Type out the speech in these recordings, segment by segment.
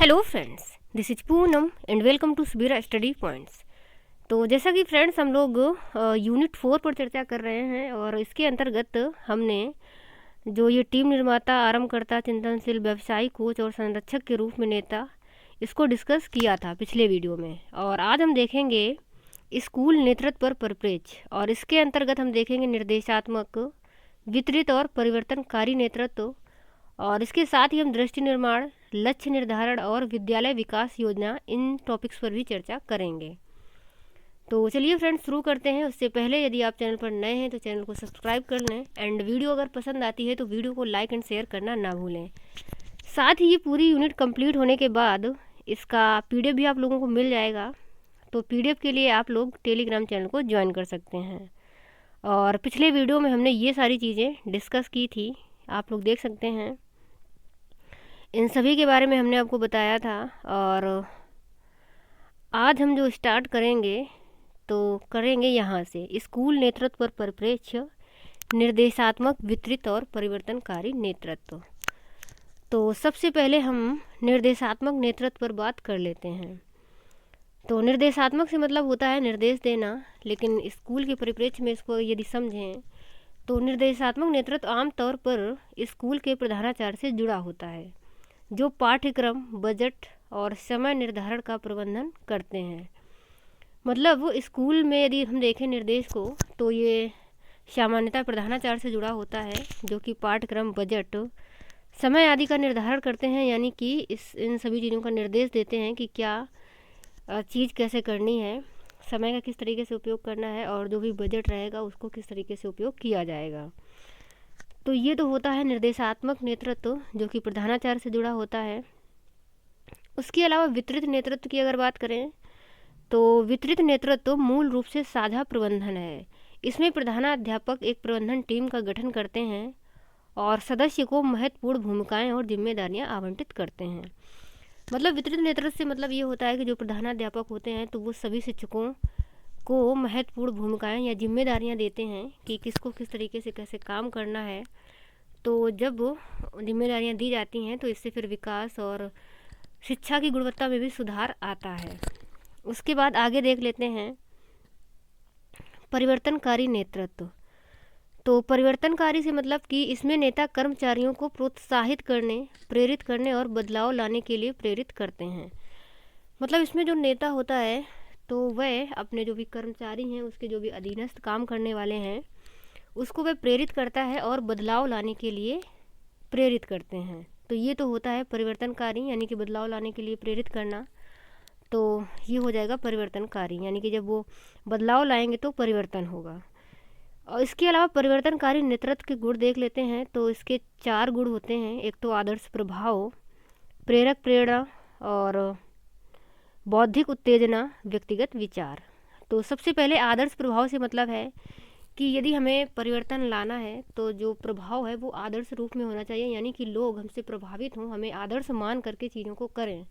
Hello friends, this is Poonam and welcome to Subira study points. तो जैसा कि फ्रेंड्स हम लोग यूनिट 4 पर चर्चा कर रहे हैं और इसके अंतर्गत हमने जो ये टीम निर्माता, आरंभकर्ता, चिंतनशील, व्यवसायी, कोच और संरक्षक के रूप में नेता, इसको डिस्कस किया था पिछले वीडियो में। और आज हम देखेंगे स्कूल नेतृत्व पर परिप्रेक्ष्य और इसके अंतर्गत हम देखेंगे निर्देशात्मक, वितरित और परिवर्तनकारी नेतृत्व। और इसके साथ ही हम दृष्टि निर्माण, लक्ष्य निर्धारण और विद्यालय विकास योजना, इन टॉपिक्स पर भी चर्चा करेंगे। तो चलिए फ्रेंड्स शुरू करते हैं। उससे पहले यदि आप चैनल पर नए हैं तो चैनल को सब्सक्राइब कर लें एंड वीडियो अगर पसंद आती है तो वीडियो को लाइक एंड शेयर करना ना भूलें। साथ ही ये पूरी यूनिट कंप्लीट होने के बाद इसका पीडीएफ भी आप लोगों को मिल जाएगा। तो पीडीएफ के लिए आप लोग टेलीग्राम चैनल को ज्वाइन कर सकते हैं। और पिछले वीडियो में हमने ये सारी चीज़ें डिस्कस की थी, आप लोग देख सकते हैं। इन सभी के बारे में हमने आपको बताया था। और आज हम जो स्टार्ट करेंगे तो करेंगे यहाँ से, स्कूल नेतृत्व पर परिप्रेक्ष्य, निर्देशात्मक, वितरित और परिवर्तनकारी नेतृत्व। तो सबसे पहले हम निर्देशात्मक नेतृत्व पर बात कर लेते हैं। तो निर्देशात्मक से मतलब होता है निर्देश देना, लेकिन स्कूल के परिप्रेक्ष्य में इसको यदि समझें तो निर्देशात्मक नेतृत्व आमतौर पर स्कूल के प्रधानाचार्य से जुड़ा होता है, जो पाठ्यक्रम, बजट और समय निर्धारण का प्रबंधन करते हैं। मतलब स्कूल में यदि हम देखें निर्देश को तो ये सामान्यतः प्रधानाचार्य से जुड़ा होता है, जो कि पाठ्यक्रम, बजट, समय आदि का निर्धारण करते हैं। यानी कि इन सभी चीज़ों का निर्देश देते हैं कि क्या चीज़ कैसे करनी है, समय का किस तरीके से उपयोग करना है और जो भी बजट रहेगा उसको किस तरीके से उपयोग किया जाएगा। तो ये तो होता है निर्देशात्मक नेतृत्व, जो कि प्रधानाचार्य से जुड़ा होता है। उसके अलावा वितरित नेतृत्व की अगर बात करें तो वितरित नेतृत्व मूल रूप से साझा प्रबंधन है। इसमें प्रधानाध्यापक एक प्रबंधन टीम का गठन करते हैं और सदस्य को महत्वपूर्ण भूमिकाएं और जिम्मेदारियां आवंटित करते हैं। मतलब वितरित नेतृत्व से मतलब ये होता है कि जो प्रधानाध्यापक होते हैं तो वो सभी शिक्षकों को महत्वपूर्ण भूमिकाएं या जिम्मेदारियां देते हैं कि किसको किस तरीके से कैसे काम करना है। तो जब जिम्मेदारियां दी जाती हैं तो इससे फिर विकास और शिक्षा की गुणवत्ता में भी सुधार आता है। उसके बाद आगे देख लेते हैं परिवर्तनकारी नेतृत्व। तो परिवर्तनकारी से मतलब कि इसमें नेता कर्मचारियों को प्रोत्साहित करने, प्रेरित करने और बदलाव लाने के लिए प्रेरित करते हैं। मतलब इसमें जो नेता होता है तो वह अपने जो भी कर्मचारी हैं, उसके जो भी अधीनस्थ काम करने वाले हैं, उसको वह प्रेरित करता है और बदलाव लाने के लिए प्रेरित करते हैं। तो ये तो होता है परिवर्तनकारी, यानी कि बदलाव लाने के लिए प्रेरित करना। तो ये हो जाएगा परिवर्तनकारी, यानी कि जब वो बदलाव लाएंगे तो परिवर्तन होगा। और इसके अलावा परिवर्तनकारी नेतृत्व के गुण देख लेते हैं। तो इसके 4 गुण होते हैं। एक तो आदर्श प्रभाव, प्रेरक प्रेरणा और बौद्धिक उत्तेजना, व्यक्तिगत विचार। तो सबसे पहले आदर्श प्रभाव से मतलब है कि यदि हमें परिवर्तन लाना है तो जो प्रभाव है वो आदर्श रूप में होना चाहिए, यानी कि लोग हमसे प्रभावित हों, हमें आदर्श मान करके चीज़ों को करें।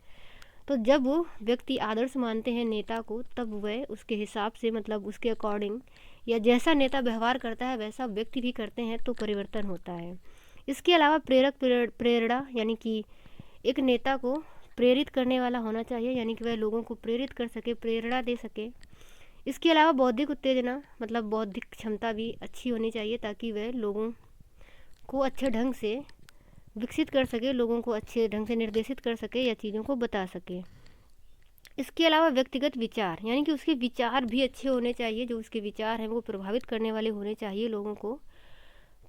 तो जब वो व्यक्ति आदर्श मानते हैं नेता को, तब वह उसके हिसाब से, मतलब उसके अकॉर्डिंग, या जैसा नेता व्यवहार करता है वैसा व्यक्ति भी करते हैं, तो परिवर्तन होता है। इसके अलावा प्रेरक प्रेरणा, यानी कि एक नेता को प्रेरित करने वाला होना चाहिए, यानी कि वह लोगों को प्रेरित कर सके, प्रेरणा दे सके। इसके अलावा बौद्धिक उत्तेजना, मतलब बौद्धिक क्षमता भी अच्छी होनी चाहिए ताकि वह लोगों को अच्छे ढंग से विकसित कर सके, लोगों को अच्छे ढंग से निर्देशित कर सके या चीज़ों को बता सके। इसके अलावा व्यक्तिगत विचार, यानी कि उसके विचार भी अच्छे होने चाहिए, जो उसके विचार हैं वो प्रभावित करने वाले होने चाहिए लोगों को।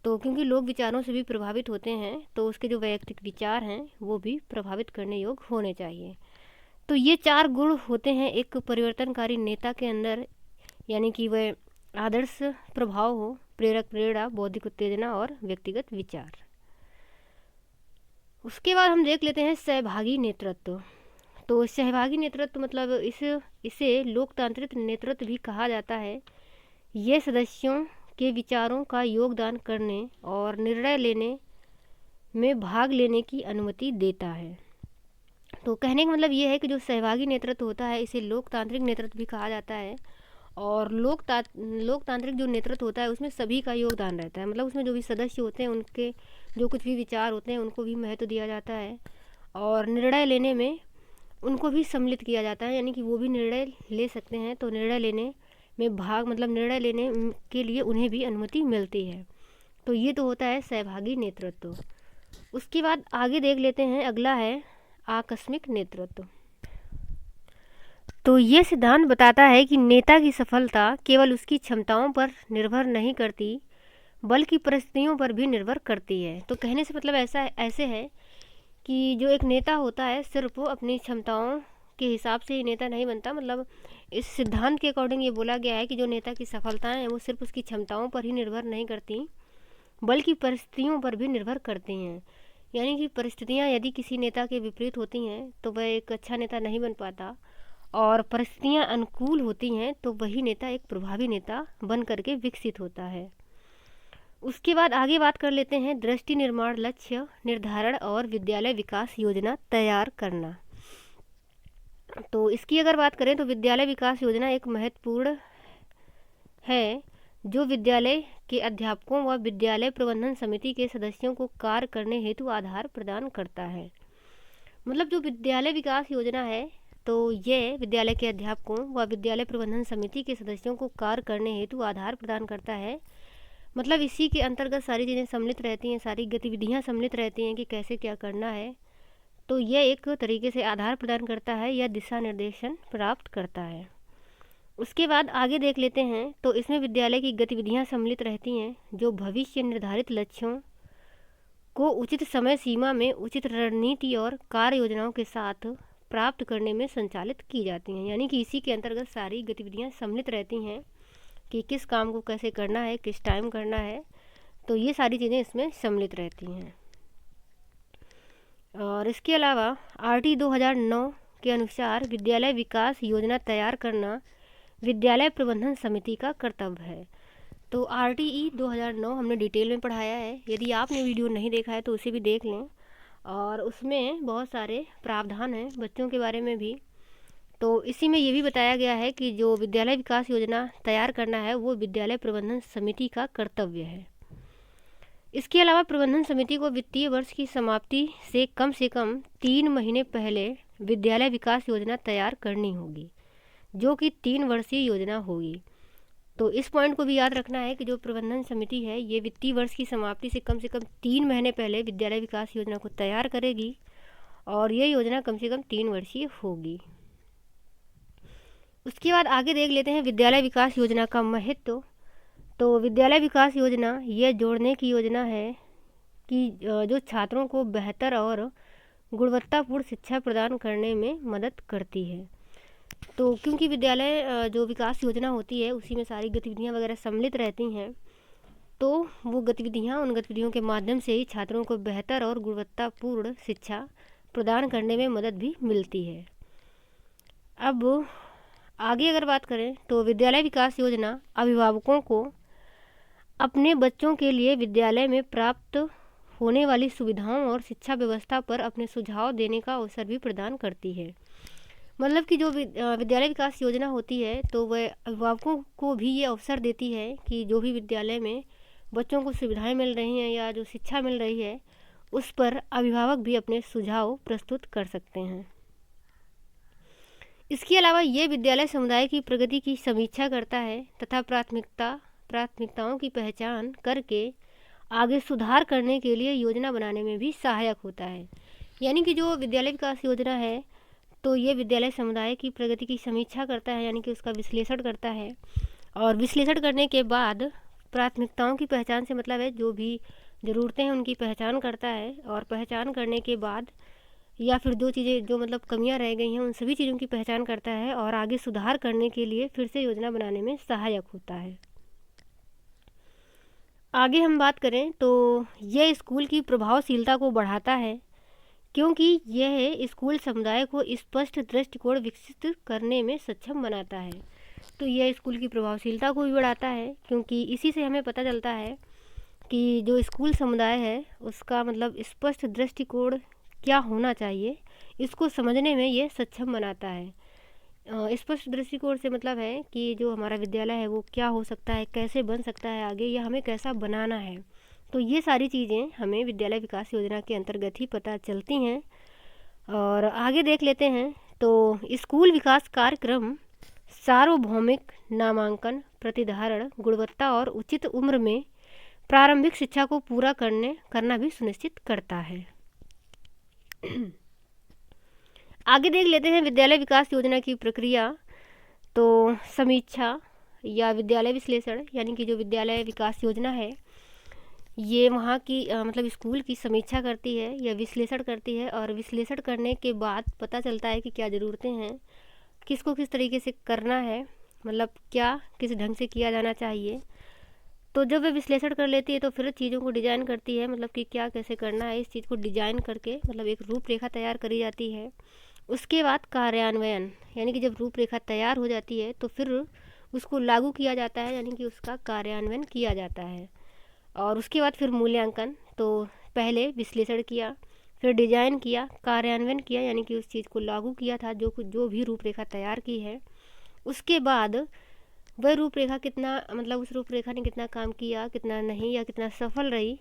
तो क्योंकि लोग विचारों से भी प्रभावित होते हैं, तो उसके जो वैयक्तिक विचार हैं वो भी प्रभावित करने योग्य होने चाहिए। तो ये 4 गुण होते हैं एक परिवर्तनकारी नेता के अंदर, यानी कि वह आदर्श प्रभाव हो, प्रेरक प्रेरणा, बौद्धिक उत्तेजना और व्यक्तिगत विचार। उसके बाद हम देख लेते हैं सहभागी नेतृत्व। तो सहभागी नेतृत्व मतलब इसे लोकतांत्रिक नेतृत्व भी कहा जाता है। यह सदस्यों के विचारों का योगदान करने और निर्णय लेने में भाग लेने की अनुमति देता है। तो कहने का मतलब ये है कि जो सहभागी नेतृत्व होता है इसे लोकतांत्रिक नेतृत्व भी कहा जाता है। और लोकतांत्रिक जो नेतृत्व होता है उसमें सभी का योगदान रहता है, मतलब उसमें जो भी सदस्य होते हैं उनके जो कुछ भी विचार होते हैं उनको भी महत्व दिया जाता है। और निर्णय लेने में उनको भी सम्मिलित किया जाता है, यानी कि वो भी निर्णय ले सकते हैं। तो निर्णय लेने में भाग मतलब निर्णय लेने के लिए उन्हें भी अनुमति मिलती है। तो ये तो होता है सहभागी नेतृत्व। उसके बाद आगे देख लेते हैं, अगला है आकस्मिक नेतृत्व। तो ये सिद्धांत बताता है कि नेता की सफलता केवल उसकी क्षमताओं पर निर्भर नहीं करती, बल्कि परिस्थितियों पर भी निर्भर करती है। तो कहने से मतलब ऐसे है कि जो एक नेता होता है सिर्फ अपनी क्षमताओं के हिसाब से ही नेता नहीं बनता। मतलब इस सिद्धांत के अकॉर्डिंग ये बोला गया है कि जो नेता की सफलताएं हैं वो सिर्फ उसकी क्षमताओं पर ही निर्भर नहीं करती, बल्कि परिस्थितियों पर भी निर्भर करती हैं। यानी कि परिस्थितियाँ यदि किसी नेता के विपरीत होती हैं तो वह एक अच्छा नेता नहीं बन पाता, और परिस्थितियाँ अनुकूल होती हैं तो वही नेता एक प्रभावी नेता बन करके विकसित होता है। उसके बाद आगे बात कर लेते हैं दृष्टि निर्माण, लक्ष्य निर्धारण और विद्यालय विकास योजना तैयार करना। तो इसकी अगर बात करें तो विद्यालय विकास योजना एक महत्वपूर्ण है जो विद्यालय के अध्यापकों व विद्यालय प्रबंधन समिति के सदस्यों को कार्य करने हेतु आधार प्रदान करता है। मतलब जो विद्यालय विकास योजना है तो ये विद्यालय के अध्यापकों व विद्यालय प्रबंधन समिति के सदस्यों को कार्य करने हेतु आधार प्रदान करता है। मतलब इसी के अंतर्गत सारी चीज़ें सम्मिलित रहती हैं, सारी गतिविधियाँ सम्मिलित रहती हैं कि कैसे क्या करना है। तो यह एक तरीके से आधार प्रदान करता है या दिशा निर्देशन प्राप्त करता है। उसके बाद आगे देख लेते हैं, तो इसमें विद्यालय की गतिविधियाँ सम्मिलित रहती हैं जो भविष्य निर्धारित लक्ष्यों को उचित समय सीमा में उचित रणनीति और कार्य योजनाओं के साथ प्राप्त करने में संचालित की जाती हैं। यानी कि इसी के अंतर्गत सारी गतिविधियाँ सम्मिलित रहती हैं कि किस काम को कैसे करना है, किस टाइम करना है। तो ये सारी चीज़ें इसमें सम्मिलित रहती हैं। और इसके अलावा RT 2009 के अनुसार विद्यालय विकास योजना तैयार करना विद्यालय प्रबंधन समिति का कर्तव्य है। तो RTE 2009 हमने डिटेल में पढ़ाया है, यदि आपने वीडियो नहीं देखा है तो उसे भी देख लें। और उसमें बहुत सारे प्रावधान हैं बच्चों के बारे में भी। तो इसी में ये भी बताया गया है कि जो विद्यालय विकास योजना तैयार करना है वो विद्यालय प्रबंधन समिति का कर्तव्य है। इसके अलावा प्रबंधन समिति को वित्तीय वर्ष की समाप्ति से कम 3 महीने पहले विद्यालय विकास योजना तैयार करनी होगी, जो कि 3 वर्षीय योजना होगी। तो इस पॉइंट को भी याद रखना है कि जो प्रबंधन समिति है ये वित्तीय वर्ष की समाप्ति से कम 3 महीने पहले विद्यालय विकास योजना को तैयार करेगी, और ये योजना कम से कम 3 वर्षीय होगी। उसके बाद आगे देख लेते हैं विद्यालय विकास योजना का महत्व। तो विद्यालय विकास योजना यह जोड़ने की योजना है कि जो छात्रों को बेहतर और गुणवत्तापूर्ण शिक्षा प्रदान करने में मदद करती है। तो क्योंकि विद्यालय जो विकास योजना होती है उसी में सारी गतिविधियाँ वगैरह सम्मिलित रहती हैं, तो वो गतिविधियाँ उन गतिविधियों के माध्यम से ही छात्रों को बेहतर और गुणवत्तापूर्ण शिक्षा प्रदान करने में मदद भी मिलती है। अब आगे अगर बात करें तो विद्यालय विकास योजना अभिभावकों को अपने बच्चों के लिए विद्यालय में प्राप्त होने वाली सुविधाओं और शिक्षा व्यवस्था पर अपने सुझाव देने का अवसर भी प्रदान करती है। मतलब कि जो विद्यालय विकास योजना होती है तो वह अभिभावकों को भी ये अवसर देती है कि जो भी विद्यालय में बच्चों को सुविधाएं मिल रही हैं या जो शिक्षा मिल रही है उस पर अभिभावक भी अपने सुझाव प्रस्तुत कर सकते हैं। इसके अलावा ये विद्यालय समुदाय की प्रगति की समीक्षा करता है तथा प्राथमिकताओं की पहचान करके आगे सुधार करने के लिए योजना बनाने में भी सहायक होता है। यानी कि जो विद्यालय विकास योजना है तो ये विद्यालय समुदाय की प्रगति की समीक्षा करता है, यानी कि उसका विश्लेषण करता है, और विश्लेषण करने के बाद प्राथमिकताओं की पहचान से मतलब है जो भी ज़रूरतें हैं उनकी पहचान करता है, और पहचान करने के बाद या फिर जो चीज़ें जो मतलब कमियां रह गई हैं उन सभी चीज़ों की पहचान करता है और आगे सुधार करने के लिए फिर से योजना बनाने में सहायक होता है। आगे हम बात करें तो यह स्कूल की प्रभावशीलता को बढ़ाता है, क्योंकि यह स्कूल समुदाय को स्पष्ट दृष्टिकोण विकसित करने में सक्षम बनाता है। तो यह स्कूल की प्रभावशीलता को भी बढ़ाता है, क्योंकि इसी से हमें पता चलता है कि जो स्कूल समुदाय है उसका मतलब स्पष्ट दृष्टिकोण क्या होना चाहिए, इसको समझने में ये सक्षम बनाता है। स्पष्ट दृष्टिकोण से मतलब है कि जो हमारा विद्यालय है वो क्या हो सकता है, कैसे बन सकता है आगे, या हमें कैसा बनाना है। तो ये सारी चीज़ें हमें विद्यालय विकास योजना के अंतर्गत ही पता चलती हैं। और आगे देख लेते हैं तो स्कूल विकास कार्यक्रम सार्वभौमिक नामांकन, प्रतिधारण, गुणवत्ता और उचित उम्र में प्रारंभिक शिक्षा को पूरा करना भी सुनिश्चित करता है। आगे देख लेते हैं विद्यालय विकास योजना की प्रक्रिया। तो समीक्षा या विद्यालय विश्लेषण, यानी कि जो विद्यालय विकास योजना है ये वहाँ की मतलब स्कूल की समीक्षा करती है या विश्लेषण करती है, और विश्लेषण करने के बाद पता चलता है कि क्या ज़रूरतें हैं, किसको किस तरीके से करना है, मतलब क्या किस ढंग से किया जाना चाहिए। तो जब वे विश्लेषण कर लेती है तो फिर चीज़ों को डिजाइन करती है, मतलब कि क्या कैसे करना है, इस चीज़ को डिजाइन करके मतलब एक रूपरेखा तैयार करी जाती है। उसके बाद कार्यान्वयन, यानी कि जब रूपरेखा तैयार हो जाती है तो फिर उसको लागू किया जाता है, यानी कि उसका कार्यान्वयन किया जाता है। और उसके बाद फिर मूल्यांकन। तो पहले विश्लेषण किया, फिर डिजाइन किया, कार्यान्वयन किया, यानी कि उस चीज़ को लागू किया था जो भी रूपरेखा तैयार की है। उसके बाद वह रूपरेखा कितना, मतलब उस रूपरेखा ने कितना काम किया, कितना नहीं, या कितना सफल रही,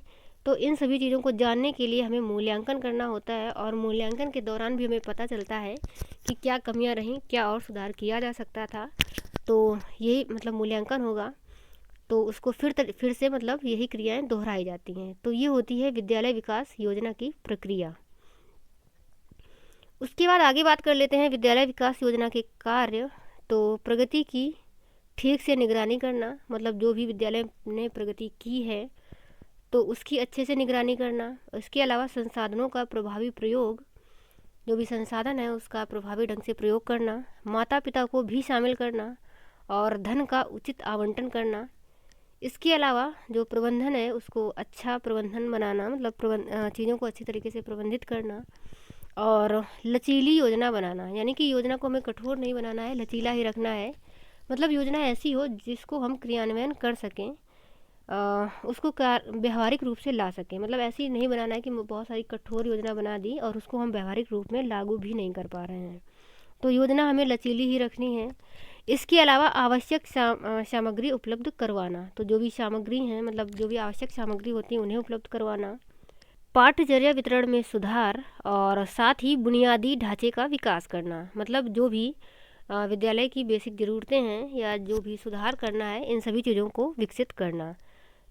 तो इन सभी चीज़ों को जानने के लिए हमें मूल्यांकन करना होता है। और मूल्यांकन के दौरान भी हमें पता चलता है कि क्या कमियां रहीं, क्या और सुधार किया जा सकता था। तो यही मतलब मूल्यांकन होगा, तो उसको फिर से मतलब यही क्रियाएं दोहराई जाती हैं। तो ये होती है विद्यालय विकास योजना की प्रक्रिया। उसके बाद आगे बात कर लेते हैं विद्यालय विकास योजना के कार्य। तो प्रगति की ठीक से निगरानी करना, मतलब जो भी विद्यालय ने प्रगति की है तो उसकी अच्छे से निगरानी करना। इसके अलावा संसाधनों का प्रभावी प्रयोग, जो भी संसाधन है उसका प्रभावी ढंग से प्रयोग करना, माता पिता को भी शामिल करना और धन का उचित आवंटन करना। इसके अलावा जो प्रबंधन है उसको अच्छा प्रबंधन बनाना, मतलब चीज़ों को अच्छी तरीके से प्रबंधित करना, और लचीली योजना बनाना, यानी कि योजना को हमें कठोर नहीं बनाना है, लचीला ही रखना है। मतलब योजना ऐसी हो जिसको हम क्रियान्वयन कर सकें, उसको व्यवहारिक रूप से ला सकें। मतलब ऐसी नहीं बनाना है कि बहुत सारी कठोर योजना बना दी और उसको हम व्यवहारिक रूप में लागू भी नहीं कर पा रहे हैं। तो योजना हमें लचीली ही रखनी है। इसके अलावा आवश्यक सामग्री उपलब्ध करवाना, तो जो भी सामग्री हैं, मतलब जो भी आवश्यक सामग्री होती है उन्हें उपलब्ध करवाना। पाठ्यचर्या वितरण में सुधार और साथ ही बुनियादी ढांचे का विकास करना, मतलब जो भी विद्यालय की बेसिक ज़रूरतें हैं या जो भी सुधार करना है, इन सभी चीज़ों को विकसित करना।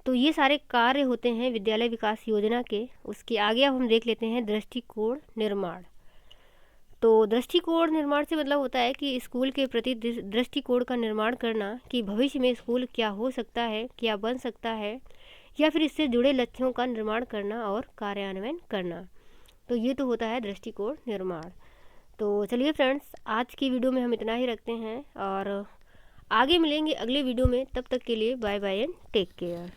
तो ये सारे कार्य होते हैं विद्यालय विकास योजना के। उसके आगे अब हम देख लेते हैं दृष्टिकोण निर्माण। तो दृष्टिकोण निर्माण से मतलब होता है कि स्कूल के प्रति दृष्टिकोण का निर्माण करना, कि भविष्य में स्कूल क्या हो सकता है, क्या बन सकता है, या फिर इससे जुड़े लक्ष्यों का निर्माण करना और कार्यान्वयन करना। तो ये तो होता है दृष्टिकोण निर्माण। तो चलिए फ्रेंड्स, आज की वीडियो में हम इतना ही रखते हैं और आगे मिलेंगे अगले वीडियो में। तब तक के लिए bye bye and take care.